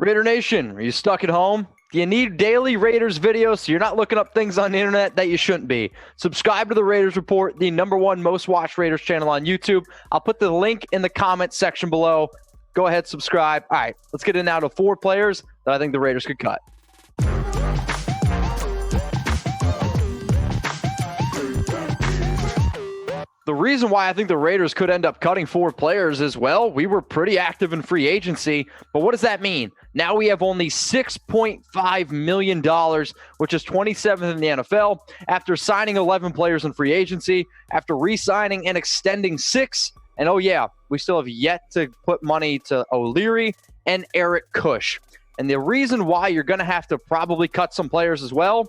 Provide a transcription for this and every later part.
Raider Nation, are you stuck at home? Do you need daily Raiders videos so you're not looking up things on the internet that you shouldn't be? Subscribe to the Raiders Report, the #1 most watched Raiders channel on YouTube. I'll put the link in the comment section below. Go ahead, subscribe. All right, let's get in now to 4 players that I think the Raiders could cut. The reason why I think the Raiders could end up cutting 4 players is, well, we were pretty active in free agency, but what does that mean? Now we have only $6.5 million, which is 27th in the NFL, after signing 11 players in free agency, after re-signing and extending 6, and oh yeah, we still have yet to put money to O'Leary and Eric Kush. And the reason why you're going to have to probably cut some players as well,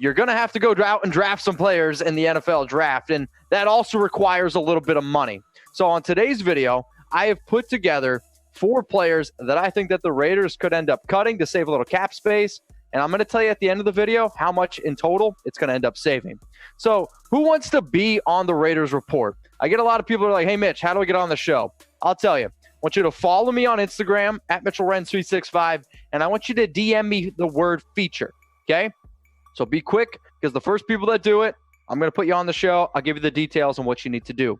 you're going to have to go out and draft some players in the NFL draft, and that also requires a little bit of money. So on today's video, I have put together 4 players that I think that the Raiders could end up cutting to save a little cap space, and I'm going to tell you at the end of the video how much in total it's going to end up saving. So who wants to be on the Raiders Report? I get a lot of people who are like, hey, Mitch, how do I get on the show? I'll tell you. I want you to follow me on Instagram at Mitchell Renz 365, and I want you to DM me the word feature, okay? So be quick, because the first people that do it, I'm going to put you on the show. I'll give you the details on what you need to do.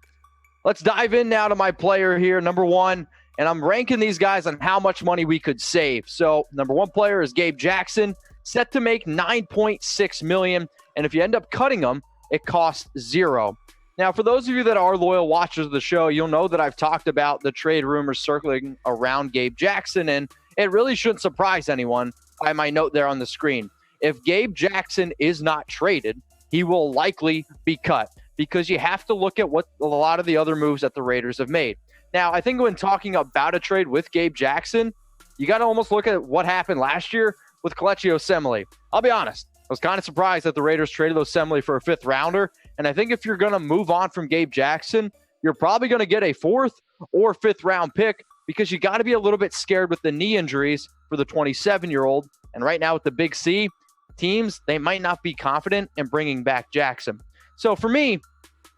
Let's dive in now to my player here, #1, and I'm ranking these guys on how much money we could save. So #1 player is Gabe Jackson, set to make $9.6 million, and if you end up cutting him, it costs $0. Now, for those of you that are loyal watchers of the show, you'll know that I've talked about the trade rumors circling around Gabe Jackson, and it really shouldn't surprise anyone by my note there on the screen. If Gabe Jackson is not traded, he will likely be cut, because you have to look at what a lot of the other moves that the Raiders have made. Now, I think when talking about a trade with Gabe Jackson, you got to almost look at what happened last year with Kelechi Osemele. I'll be honest, I was kind of surprised that the Raiders traded Osemele for a 5th rounder, and I think if you're going to move on from Gabe Jackson, you're probably going to get a 4th or 5th round pick, because you got to be a little bit scared with the knee injuries for the 27-year-old, and right now with the Big C, teams, they might not be confident in bringing back Jackson. So for me,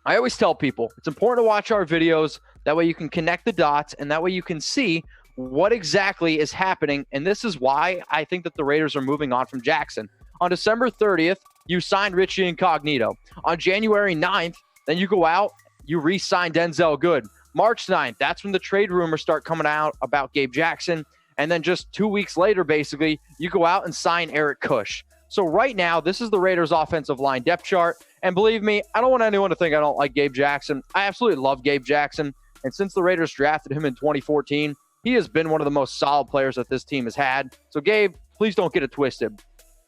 I always tell people, it's important to watch our videos. That way you can connect the dots, and that way you can see what exactly is happening. And this is why I think that the Raiders are moving on from Jackson. On December 30th, you signed Richie Incognito. On January 9th, then you go out, you re-sign Denzel Good. March 9th, that's when the trade rumors start coming out about Gabe Jackson. And then just 2 weeks later, basically, you go out and sign Eric Kush. So right now, this is the Raiders' offensive line depth chart. And believe me, I don't want anyone to think I don't like Gabe Jackson. I absolutely love Gabe Jackson. And since the Raiders drafted him in 2014, he has been one of the most solid players that this team has had. So Gabe, please don't get it twisted.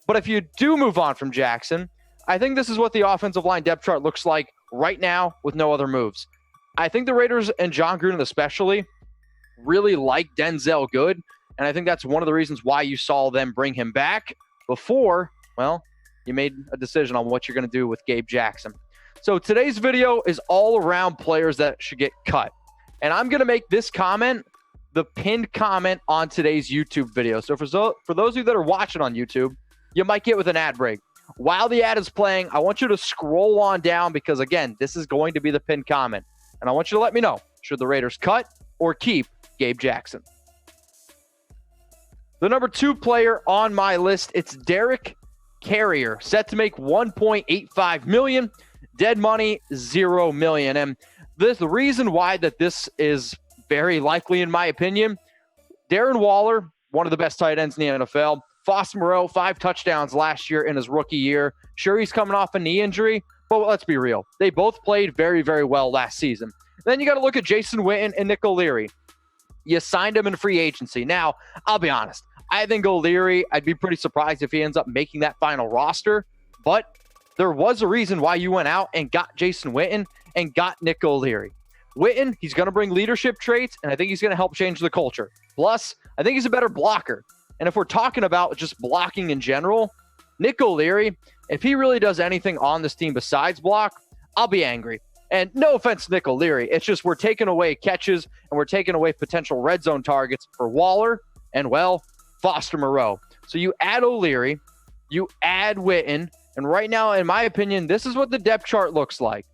But if you do move on from Jackson, I think this is what the offensive line depth chart looks like right now with no other moves. I think the Raiders, and John Gruden especially, really like Denzel Good. And I think that's one of the reasons why you saw them bring him back before, well, you made a decision on what you're going to do with Gabe Jackson. So today's video is all around players that should get cut. And I'm going to make this comment the pinned comment on today's YouTube video. So for those of you that are watching on YouTube, you might get with an ad break. While the ad is playing, I want you to scroll on down, because, again, this is going to be the pinned comment. And I want you to let me know, should the Raiders cut or keep Gabe Jackson? The #2 player on my list, it's Derek Carrier, set to make $1.85 million, dead money $0 million. And the reason why that this is very likely, in my opinion, Darren Waller, one of the best tight ends in the NFL. Foster Moreau, 5 touchdowns last year in his rookie year. Sure, he's coming off a knee injury, but let's be real. They both played very, very well last season. Then you got to look at Jason Witten and Nick O'Leary. You signed him in free agency. Now, I'll be honest. I think O'Leary, I'd be pretty surprised if he ends up making that final roster. But there was a reason why you went out and got Jason Witten and got Nick O'Leary. Witten, he's going to bring leadership traits, and I think he's going to help change the culture. Plus, I think he's a better blocker. And if we're talking about just blocking in general, Nick O'Leary, if he really does anything on this team besides block, I'll be angry. And no offense to Nick O'Leary, it's just we're taking away catches and we're taking away potential red zone targets for Waller and, well, Foster Moreau. So you add O'Leary, you add Witten, and right now, in my opinion, this is what the depth chart looks like.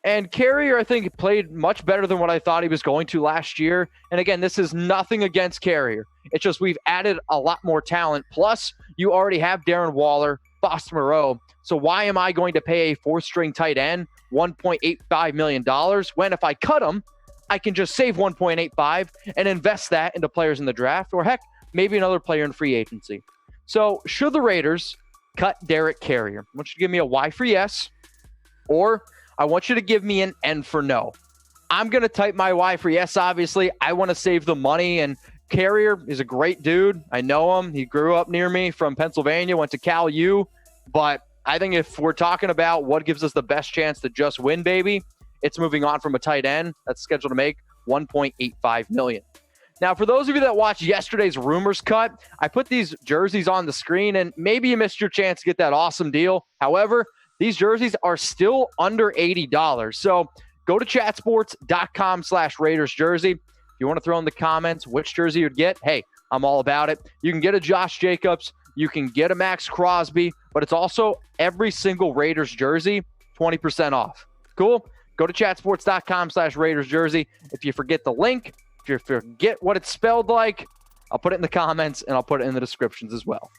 And Carrier, I think, played much better than what I thought he was going to last year. And again, this is nothing against Carrier. It's just we've added a lot more talent. Plus, you already have Darren Waller, Foster Moreau. So why am I going to pay a fourth-string tight end $1.85 million when if I cut him, I can just save $1.85 and invest that into players in the draft, or heck, maybe another player in free agency. So should the Raiders cut Derek Carrier? I want you to give me a Y for yes, or I want you to give me an N for no. I'm going to type my Y for yes, obviously. I want to save the money, and Carrier is a great dude. I know him. He grew up near me from Pennsylvania, went to Cal U. But I think if we're talking about what gives us the best chance to just win, baby, it's moving on from a tight end that's scheduled to make $1.85 million. Now, for those of you that watched yesterday's Rumors Cut, I put these jerseys on the screen, and maybe you missed your chance to get that awesome deal. However, these jerseys are still under $80. So go to chatsports.com/Raiders jersey. If you want to throw in the comments which jersey you'd get, hey, I'm all about it. You can get a Josh Jacobs. You can get a Max Crosby, but it's also every single Raiders jersey, 20% off. Cool? Go to chatsports.com/Raiders jersey. If you forget the link, if you forget what it's spelled like, I'll put it in the comments and I'll put it in the descriptions as well.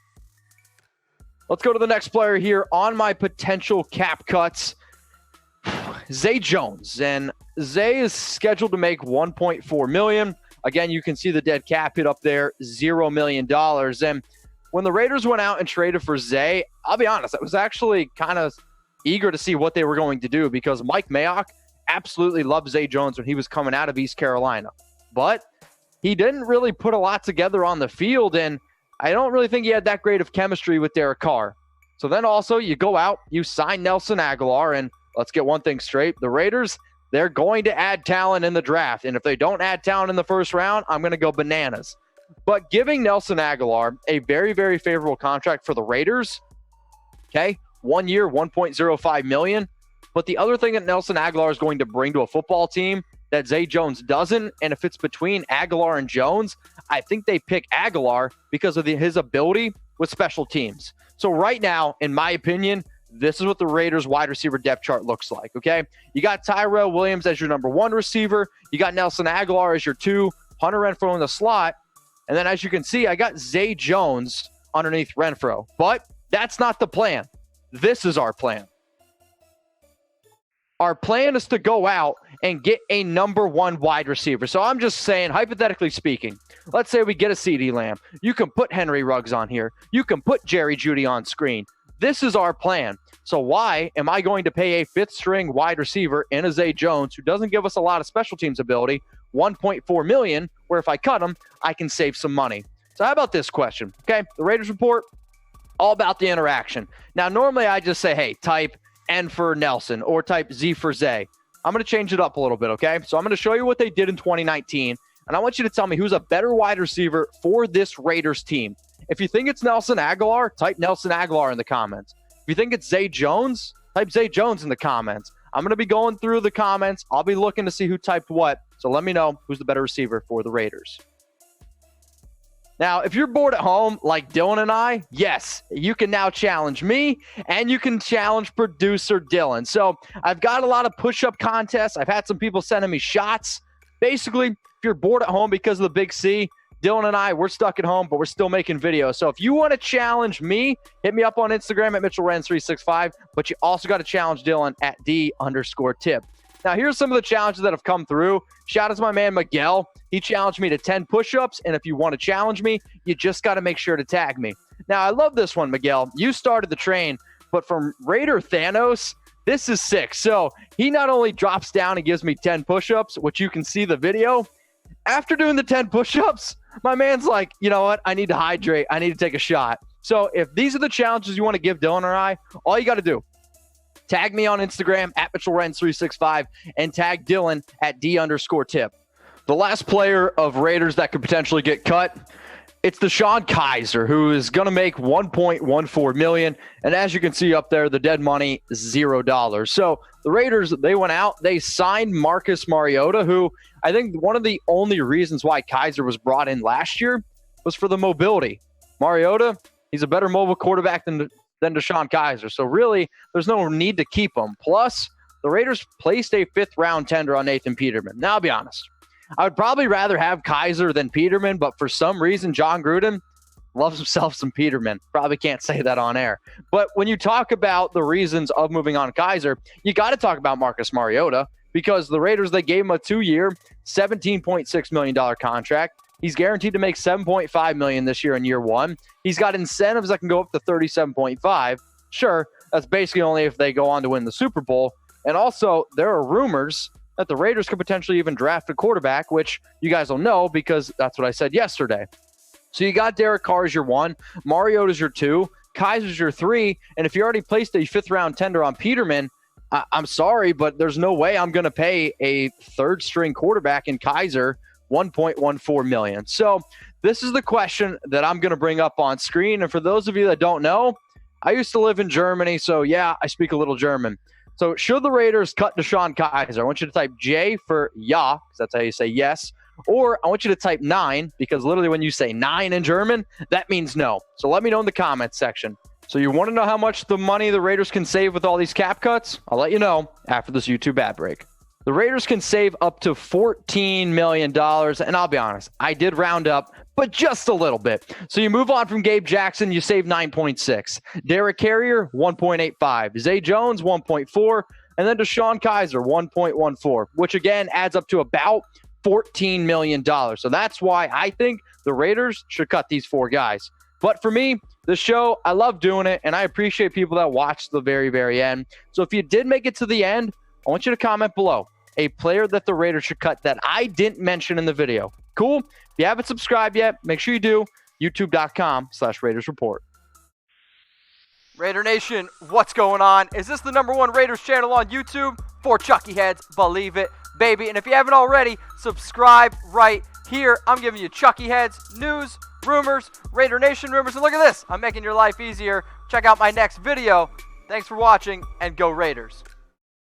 Let's go to the next player here on my potential cap cuts. Zay Jones. And Zay is scheduled to make $1.4 million. Again, you can see the dead cap hit up there, $0 million. And when the Raiders went out and traded for Zay, I'll be honest, I was actually kind of eager to see what they were going to do because Mike Mayock absolutely loved Zay Jones when he was coming out of East Carolina. But he didn't really put a lot together on the field, and I don't really think he had that great of chemistry with Derek Carr. So then also you go out, you sign Nelson Aguilar, and let's get one thing straight. The Raiders, they're going to add talent in the draft. And if they don't add talent in the first round, I'm going to go bananas. But giving Nelson Aguilar a very, very favorable contract for the Raiders, okay, 1 year, $1.05 million. But the other thing that Nelson Aguilar is going to bring to a football team that Zay Jones doesn't, and if it's between Aguilar and Jones, I think they pick Aguilar because of his ability with special teams. So right now, in my opinion, this is what the Raiders wide receiver depth chart looks like, okay? You got Tyrell Williams as your number one receiver. You got Nelson Aguilar as your two, Hunter Renfrow in the slot. And then as you can see, I got Zay Jones underneath Renfrow. But that's not the plan. This is our plan. Our plan is to go out and get a number one wide receiver. So I'm just saying, hypothetically speaking, let's say we get a CeeDee Lamb. You can put Henry Ruggs on here. You can put Jerry Jeudy on screen. This is our plan. So why am I going to pay a fifth-string wide receiver in a Zay Jones who doesn't give us a lot of special teams ability, $1.4 million, where if I cut him, I can save some money? So how about this question? Okay, the Raiders report, all about the interaction. Now, normally I just say, hey, type N for Nelson or type Z for Zay. I'm going to change it up a little bit, okay? So I'm going to show you what they did in 2019, and I want you to tell me who's a better wide receiver for this Raiders team. If you think it's Nelson Aguilar, type Nelson Aguilar in the comments. If you think it's Zay Jones, type Zay Jones in the comments. I'm going to be going through the comments. I'll be looking to see who typed what, so let me know who's the better receiver for the Raiders. Now, if you're bored at home like Dylan and I, yes, you can now challenge me and you can challenge producer Dylan. So I've got a lot of push-up contests. I've had some people sending me shots. Basically, if you're bored at home because of the Big C, Dylan and I, we're stuck at home, but we're still making videos. So if you want to challenge me, hit me up on Instagram at Mitchell Renz 365, but you also got to challenge Dylan at D_tip. Now, here's some of the challenges that have come through. Shout out to my man, Miguel. He challenged me to 10 push-ups, and if you want to challenge me, you just got to make sure to tag me. Now, I love this one, Miguel. You started the train, but from Raider Thanos, this is sick. So he not only drops down and gives me 10 push-ups, which you can see the video. After doing the 10 push-ups, my man's like, you know what? I need to hydrate. I need to take a shot. So if these are the challenges you want to give Dylan or I, all you got to do, tag me on Instagram at Mitchell Renz 365 and tag Dylan at D_tip. The last player of Raiders that could potentially get cut, it's Deshone Kizer, who is going to make $1.14 million. And as you can see up there, the dead money, $0. So the Raiders, they went out, they signed Marcus Mariota, who I think one of the only reasons why Kizer was brought in last year was for the mobility. Mariota, he's a better mobile quarterback than Deshone Kizer. So really, there's no need to keep him. Plus, the Raiders placed a 5th-round tender on Nathan Peterman. Now, I'll be honest. I would probably rather have Kizer than Peterman, but for some reason, John Gruden loves himself some Peterman. Probably can't say that on air. But when you talk about the reasons of moving on Kizer, you got to talk about Marcus Mariota, because the Raiders, they gave him a 2-year, $17.6 million contract. He's guaranteed to make $7.5 million this year in year one. He's got incentives that can go up to $37.5. Sure, that's basically only if they go on to win the Super Bowl. And also, there are rumors that the Raiders could potentially even draft a quarterback, which you guys will know because that's what I said yesterday. So you got Derek Carr as your 1, Mariota's your 2, Kaiser's your 3, and if you already placed a 5th-round tender on Peterman, I'm sorry, but there's no way I'm going to pay a 3rd-string quarterback in Kizer $1.14 million. So this is the question that I'm going to bring up on screen. And for those of you that don't know, I used to live in Germany, so yeah, I speak a little German. So should the Raiders cut Deshone Kizer? I want you to type J for ja, because that's how you say yes. Or I want you to type 9, because literally when you say 9 in German, that means no. So let me know in the comments section. So you want to know how much the money the Raiders can save with all these cap cuts? I'll let you know after this YouTube ad break. The Raiders can save up to $14 million, and I'll be honest, I did round up, but just a little bit. So you move on from Gabe Jackson, you save 9.6. Derek Carrier, 1.85. Zay Jones, 1.4. And then Deshone Kizer, 1.14, which again adds up to about $14 million. So that's why I think the Raiders should cut these 4 guys. But for me, the show, I love doing it, and I appreciate people that watch the very, very end. So if you did make it to the end, I want you to comment below a player that the Raiders should cut that I didn't mention in the video. Cool? If you haven't subscribed yet, make sure you do. YouTube.com/Raiders Report. Raider Nation, what's going on? Is this the #1 Raiders channel on YouTube? For Chucky Heads, believe it, baby. And if you haven't already, subscribe right here. I'm giving you Chucky Heads, news, rumors, Raider Nation rumors. And look at this, I'm making your life easier. Check out my next video. Thanks for watching, and go Raiders.